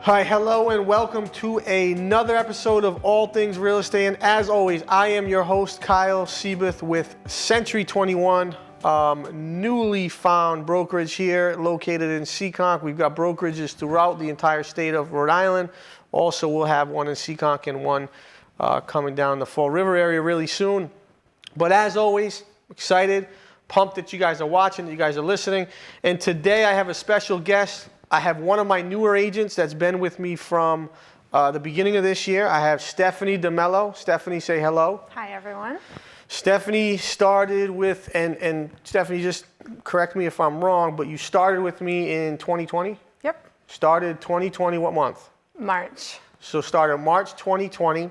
Hi, hello, and welcome to another episode of All Things Real Estate. And as always, I am your host, Kyle Seyboth with Century 21, newly found brokerage here located in Seekonk. We've got brokerages throughout the entire state of Rhode Island. Also, we'll have one in Seekonk and one coming down the Fall River area really soon. But as always, excited, pumped that you guys are watching, that you guys are listening. And today I have a special guest. I have one of my newer agents that's been with me from the beginning of this year. I have Stephanie Demello. Stephanie, say hello. Hi, everyone. Stephanie started with, and Stephanie, just correct me if I'm wrong, but you started with me in 2020? Yep. Started 2020, what month? March. So started March 2020.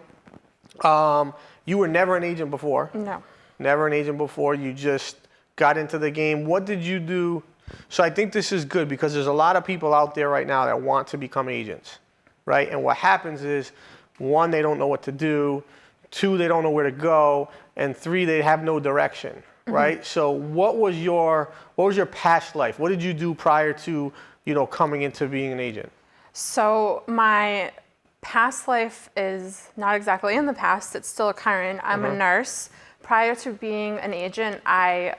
You were never an agent before? No. Never an agent before. You just got into the game. What did you do? So I think this is good because there's a lot of people out there right now that want to become agents, right? And what happens is, one, they don't know what to do. Two, they don't know where to go. And three, they have no direction, right? So what was your past life? What did you do prior to, coming into being an agent? So my past life is not exactly in the past. It's still current. I'm a nurse. Prior to being an agent, I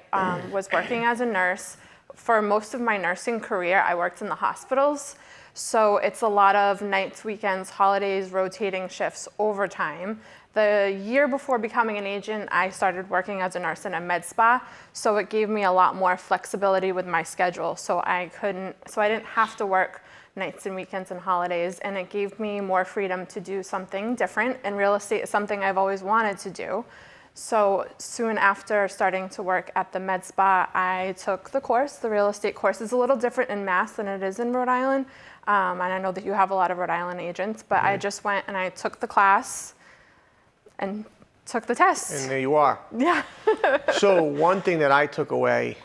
was working as a nurse. For most of my nursing career, I worked in the hospitals. So it's a lot of nights, weekends, holidays, rotating shifts, overtime. The year before becoming an agent, I started working as a nurse in a med spa. So it gave me a lot more flexibility with my schedule. So I didn't have to work nights and weekends and holidays. And it gave me more freedom to do something different. And real estate is something I've always wanted to do. So soon after starting to work at the med spa, I took the course. The real estate course is a little different in Mass than it is in Rhode Island. And I know that you have a lot of Rhode Island agents, but I just went and I took the class and took the test. And there you are. Yeah. So one thing that I took away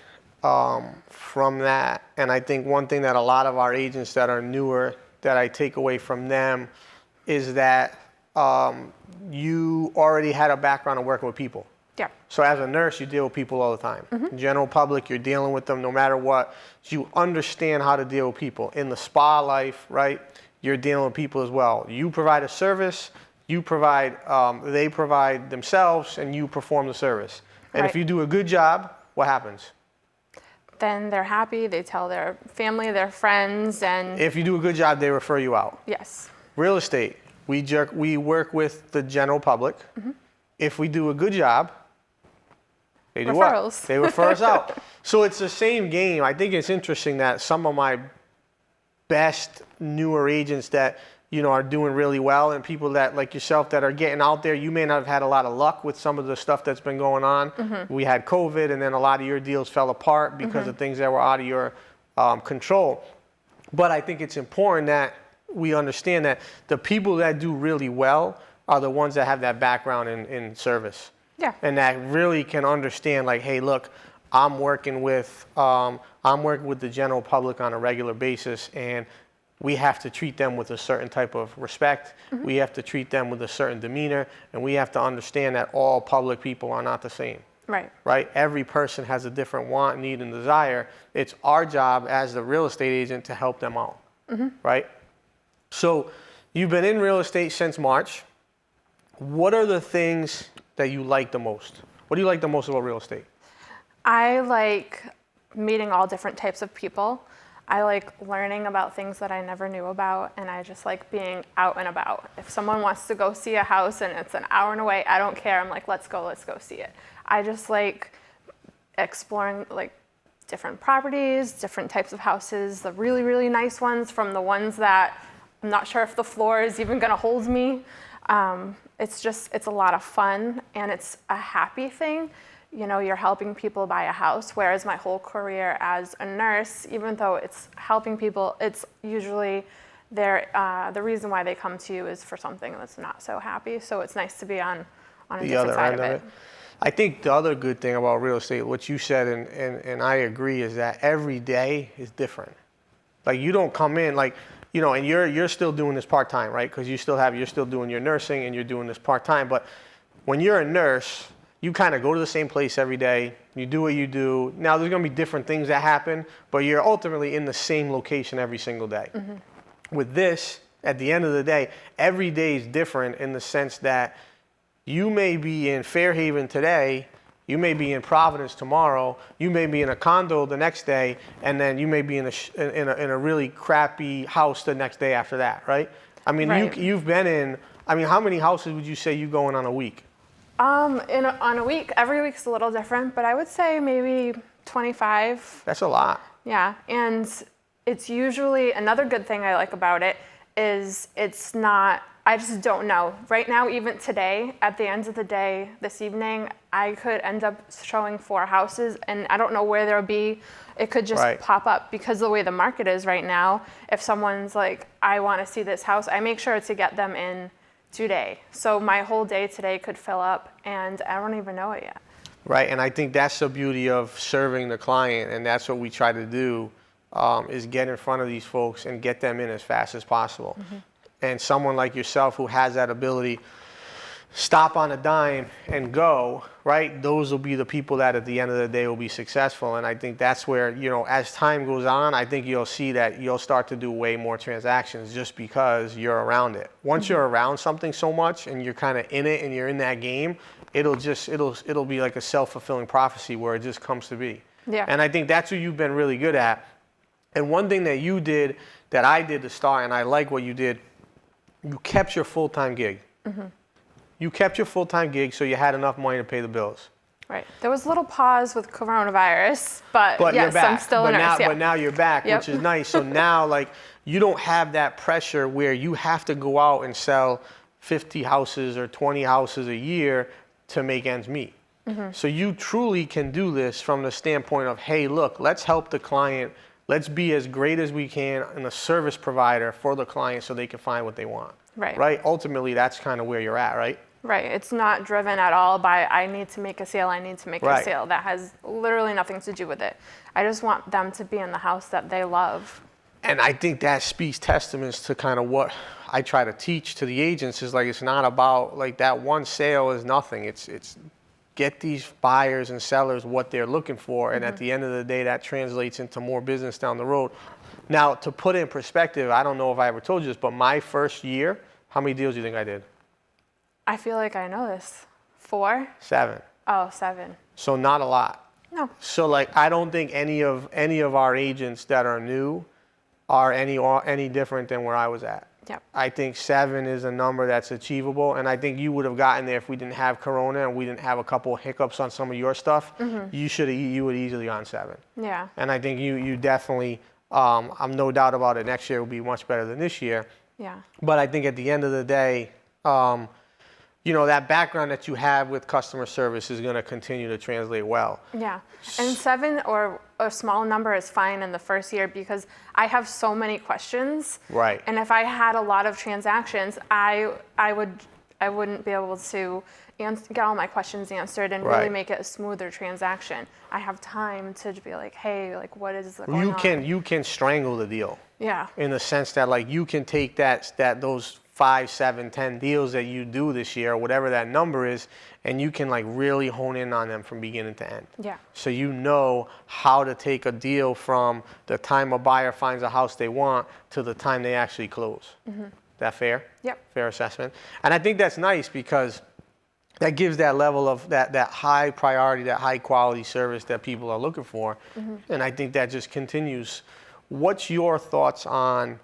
from that, and I think one thing that a lot of our agents that are newer, that I take away from them, is that you already had a background of working with people. Yeah. So as a nurse, you deal with people all the time. General public, you're dealing with them no matter what. So you understand how to deal with people. In the spa life, right, you're dealing with people as well. You provide a service, they provide themselves, and you perform the service. And if you do a good job, what happens? Then they're happy, they tell their family, their friends, and... If you do a good job, they refer you out. Yes. Real estate. We work with the general public. If we do a good job, they do Referrals. what? They refer us out. So it's the same game. I think it's interesting that some of my best newer agents that are doing really well, and people that like yourself that are getting out there, you may not have had a lot of luck with some of the stuff that's been going on. We had COVID, and then a lot of your deals fell apart because of things that were out of your control. But I think it's important that we understand that the people that do really well are the ones that have that background in service. Yeah. And that really can understand, like, hey, look, I'm working with the general public on a regular basis, and we have to treat them with a certain type of respect. We have to treat them with a certain demeanor, and we have to understand that all public people are not the same. Right. Right? Every person has a different want, need, and desire. It's our job as the real estate agent to help them out. Right? So you've been in real estate since March. What are the things that you like the most? What do you like the most about real estate? I like meeting all different types of people. I like learning about things that I never knew about, and I just like being out and about. If someone wants to go see a house and it's an hour and away, I don't care. I'm like, let's go see it. I just like exploring like different properties, different types of houses, the really, really nice ones from the ones that I'm not sure if the floor is even gonna hold me. It's a lot of fun, and it's a happy thing. You're helping people buy a house, whereas my whole career as a nurse, even though it's helping people, it's usually the reason why they come to you is for something that's not so happy. So it's nice to be on a different side of it. I think the other good thing about real estate, what you said, and I agree, is that every day is different. Like, you don't come in like, and you're still doing this part-time, right? Because you're still doing your nursing and you're doing this part-time. But when you're a nurse, you kind of go to the same place every day. You do what you do. Now, there's going to be different things that happen, but you're ultimately in the same location every single day. With this, At the end of the day, every day is different in the sense that you may be in Fairhaven today, you may be in Providence tomorrow, you may be in a condo the next day, and then you may be in a really crappy house the next day after that, right? I mean, Right. you've been in, I mean, how many houses would you say you go in on a week? On a week, every week's a little different, but I would say maybe 25. That's a lot. Yeah, and it's usually, another good thing I like about it is it's not, I just don't know. Right now, even today, at the end of the day, this evening, I could end up showing 4 houses, and I don't know where they'll be. It could just Right. pop up because the way the market is right now. If someone's like, I want to see this house, I make sure to get them in today. So my whole day today could fill up, and I don't even know it yet. Right, and I think that's the beauty of serving the client, and that's what we try to do, is get in front of these folks and get them in as fast as possible. And someone like yourself who has that ability, stop on a dime and go, right? Those will be the people that at the end of the day will be successful. And I think that's where, you know, as time goes on, I think you'll see that you'll start to do way more transactions just because you're around it. Once you're around something so much and you're kind of in it and you're in that game, it'll be like a self-fulfilling prophecy where it just comes to be. Yeah. And I think that's what you've been really good at. And one thing that you did that I did to start, and I like what you did, you kept your full-time gig. You kept your full-time gig so you had enough money to pay the bills. Right. There was a little pause with coronavirus, but yes, you're back. I'm still a nurse. But now you're back, Yep. which is nice. So now, like, you don't have that pressure where you have to go out and sell 50 houses or 20 houses a year to make ends meet. So you truly can do this from the standpoint of, hey, look, let's help the client. Let's be as great as we can and a service provider for the client so they can find what they want. Right. Right? Ultimately, that's kind of where you're at, right? Right. It's not driven at all by I need to make a sale, I need to make Right. a sale. That has literally nothing to do with it. I just want them to be in the house that they love. And I think that speaks testaments to kind of what I try to teach to the agents is like, it's not about like that one sale is nothing. It's get these buyers and sellers what they're looking for. And at the end of the day, that translates into more business down the road. Now, to put it in perspective, I don't know if I ever told you this, but my first year, how many deals do you think I did? I feel like I know this. 4? 7. Oh, 7. So not a lot. No. So like, I don't think any of our agents that are new are any different than where I was at. Yep. I think 7 is a number that's achievable, and I think you would have gotten there if we didn't have Corona and we didn't have a couple of hiccups on some of your stuff. You would easily on 7. Yeah. And I think you definitely, I'm no doubt about it. Next year will be much better than this year. Yeah. But I think at the end of the day, you know, that background that you have with customer service is going to continue to translate well. Yeah. And 7 or a small number is fine in the first year because I have so many questions. Right. And if I had a lot of transactions, I wouldn't be able to get all my questions answered and really Right. make it a smoother transaction. I have time to be like, hey, like what is going on? You can strangle the deal. Yeah. In the sense that like you can take those 5, 7, 10 deals that you do this year, or whatever that number is, and you can like really hone in on them from beginning to end. Yeah. So you know how to take a deal from the time a buyer finds a house they want to the time they actually close. That fair? Yep. Fair assessment. And I think that's nice because that gives that level of that high priority, that high quality service that people are looking for. And I think that just continues. What's your thoughts on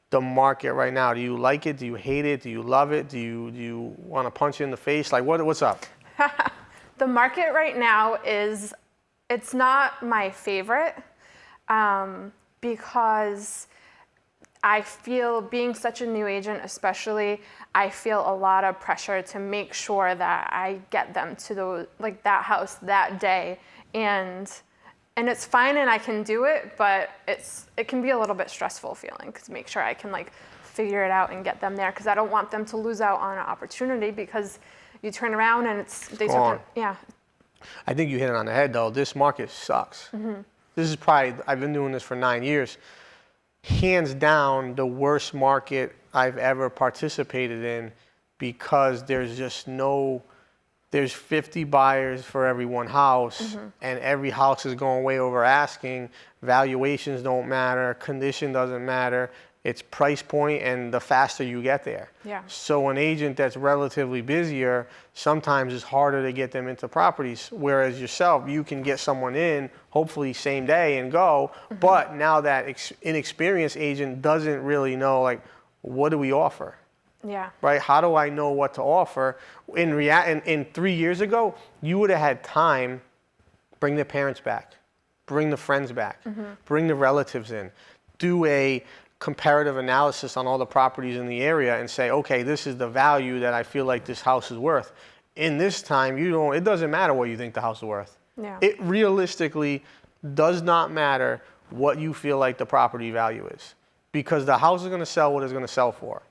the market right now? Do you like it? Do you hate it? Do you love it? Do you want to punch it in the face? Like what's up? The market right now it's not my favorite because I feel, being such a new agent especially, I feel a lot of pressure to make sure that I get them to that house that day. And it's fine and I can do it, but it can be a little bit stressful feeling to make sure I can like figure it out and get them there, because I don't want them to lose out on an opportunity because you turn around and yeah. I think you hit it on the head though. This market sucks. This is probably, I've been doing this for 9 years. Hands down, the worst market I've ever participated in, because there's just there's 50 buyers for every one house, and every house is going way over asking. Valuations don't matter. Condition doesn't matter. It's price point and the faster you get there. Yeah. So an agent that's relatively busier, sometimes it's harder to get them into properties. Whereas yourself, you can get someone in, hopefully same day and go. But now that inexperienced agent doesn't really know, like, what do we offer? Yeah. Right? How do I know what to offer? In 3 years ago, you would have had time, bring the parents back, bring the friends back, bring the relatives in, do a comparative analysis on all the properties in the area and say, okay, this is the value that I feel like this house is worth. In this time, it doesn't matter what you think the house is worth. Yeah. It realistically does not matter what you feel like the property value is, because the house is going to sell what it's going to sell for.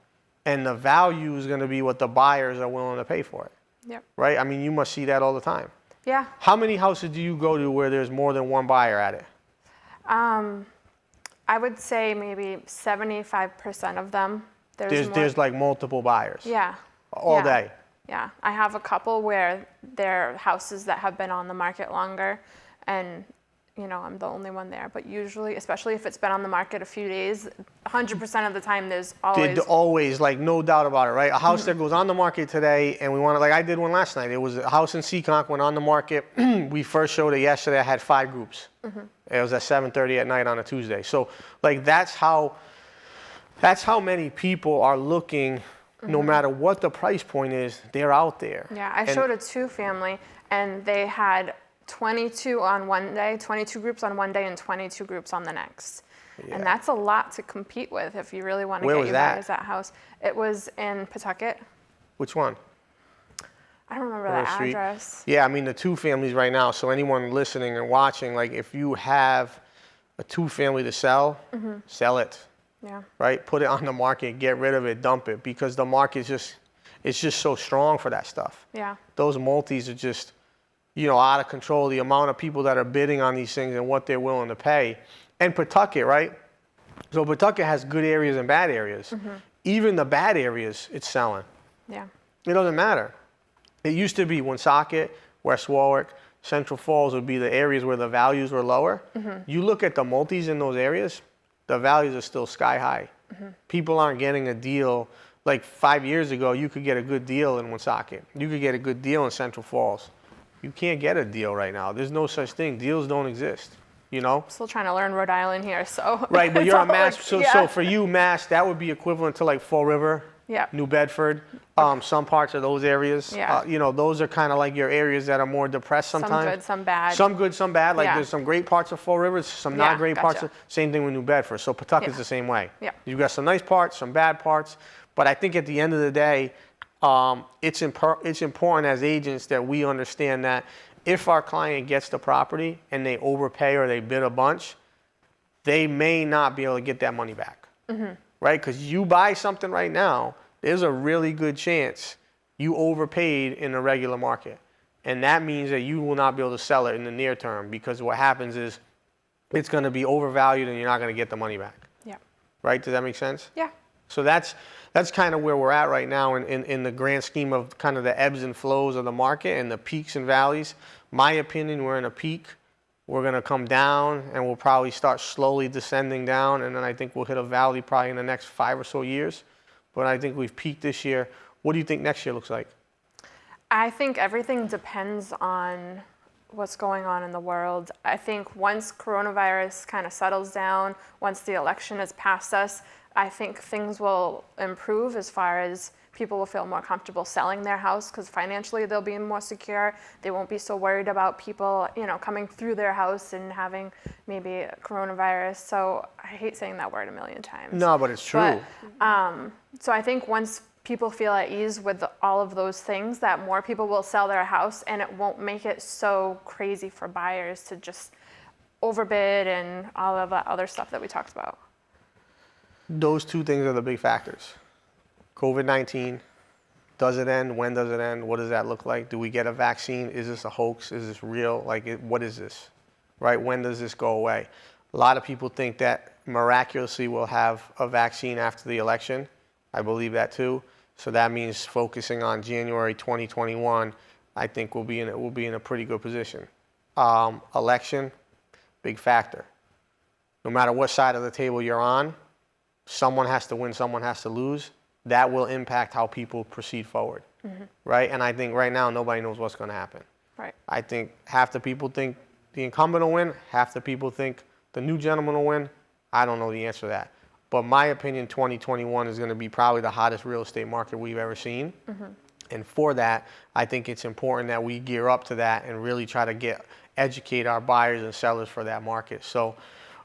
And the value is going to be what the buyers are willing to pay for it. Yep. Right? I mean, you must see that all the time. Yeah. How many houses do you go to where there's more than one buyer at it? I would say maybe 75% of them. There's like multiple buyers. Yeah. All day. Yeah. I have a couple where they're houses that have been on the market longer, and I'm the only one there. But usually, especially if it's been on the market a few days, 100% of the time there's always like, no doubt about it, right? A house that goes on the market today, and we want to, like I did one last night. It was a house in Seekonk, went on the market. We first showed it yesterday. I had 5 groups. It was at 7:30 at night on a Tuesday. So, like, that's how many people are looking. No matter what the price point is, they're out there. Yeah, I showed a 2-family, and they had 22 on one day, 22 groups on one day, and 22 groups on the next. Yeah. And that's a lot to compete with if you really want to get your buyers that house. It was in Pawtucket. Which one? I don't remember the address. Yeah, I mean, the 2 families right now. So anyone listening and watching, like, if you have a 2-family to sell, sell it. Yeah. Right? Put it on the market, get rid of it, dump it, because the market's it's just so strong for that stuff. Yeah. Those multis are just, out of control. The amount of people that are bidding on these things and what they're willing to pay. And Pawtucket, right? So Pawtucket has good areas and bad areas. Even the bad areas, it's selling. Yeah. It doesn't matter. It used to be Woonsocket, West Warwick, Central Falls would be the areas where the values were lower. You look at the multis in those areas, the values are still sky high. People aren't getting a deal. Like 5 years ago, you could get a good deal in Woonsocket. You could get a good deal in Central Falls. You can't get a deal right now. There's no such thing. Deals don't exist. Still trying to learn Rhode Island here, so. Right, but you're a Mass. So for you, Mass, that would be equivalent to like Fall River, New Bedford, some parts of those areas. Yeah. Those are kind of like your areas that are more depressed sometimes. Some good, some bad. Some good, some bad. Like there's some great parts of Fall River, some not great parts. Same thing with New Bedford. So Pawtucket's the same way. Yeah. You've got some nice parts, some bad parts. But I think at the end of the day, it's important as agents that we understand that if our client gets the property and they overpay or they bid a bunch, they may not be able to get that money back. Right? Because you buy something right now, there's a really good chance you overpaid in the regular market. And that means that you will not be able to sell it in the near term, because what happens is it's going to be overvalued and you're not going to get the money back. Yeah. Right? Does that make sense? Yeah. So that's kind of where we're at right now in the grand scheme of kind of the ebbs and flows of the market and the peaks and valleys. My opinion, we're in a peak. We're going to come down, and we'll probably start slowly descending down, and then I think we'll hit a valley probably in the next 5 or so years. But I think we've peaked this year. What do you think next year looks like? I think everything depends on what's going on in the world. I think once coronavirus kind of settles down, once the election is past us, I think things will improve as far as people will feel more comfortable selling their house, because financially they'll be more secure. They won't be so worried about people, coming through their house and having maybe coronavirus. So I hate saying that word a million times. No, but it's true. But, so I think once people feel at ease with all of those things, that more people will sell their house, and it won't make it so crazy for buyers to just overbid and all of that other stuff that we talked about. Those 2 things are the big factors. COVID-19, does it end? When does it end? What does that look like? Do we get a vaccine? Is this a hoax? Is this real? What is this? Right? When does this go away? A lot of people think that miraculously we'll have a vaccine after the election. I believe that too. So that means focusing on January 2021, I think we'll be in a pretty good position. Election, big factor. No matter what side of the table you're on, someone has to win, someone has to lose, that will impact how people proceed forward, right? And I think right now nobody knows what's going to happen. Right. I think half the people think the incumbent will win, half the people think the new gentleman will win. I don't know the answer to that. But my opinion, 2021 is going to be probably the hottest real estate market we've ever seen. And for that, I think it's important that we gear up to that and really try to educate our buyers and sellers for that market. So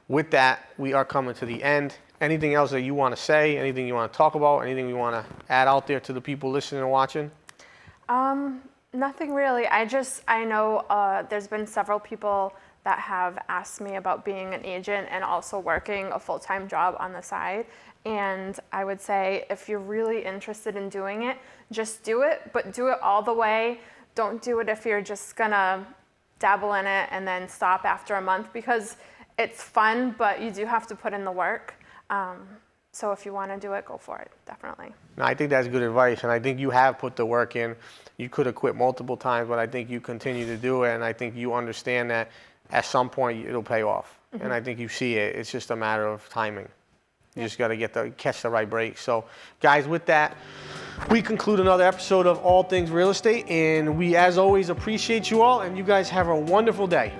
with that, we are coming to the end. Anything else that you want to say, anything you want to talk about, anything you want to add out there to the people listening and watching? Nothing really. I know there's been several people that have asked me about being an agent and also working a full-time job on the side. And I would say if you're really interested in doing it, just do it, but do it all the way. Don't do it if you're just gonna dabble in it and then stop after a month, because it's fun, but you do have to put in the work. So if you want to do it, go for it, definitely. No, I think that's good advice, and I think you have put the work in. You could have quit multiple times, but I think you continue to do it, and I think you understand that at some point it'll pay off. And I think you see it. It's just a matter of timing. You just got to catch the right break. So, guys, with that, we conclude another episode of All Things Real Estate, and we, as always, appreciate you all, and you guys have a wonderful day.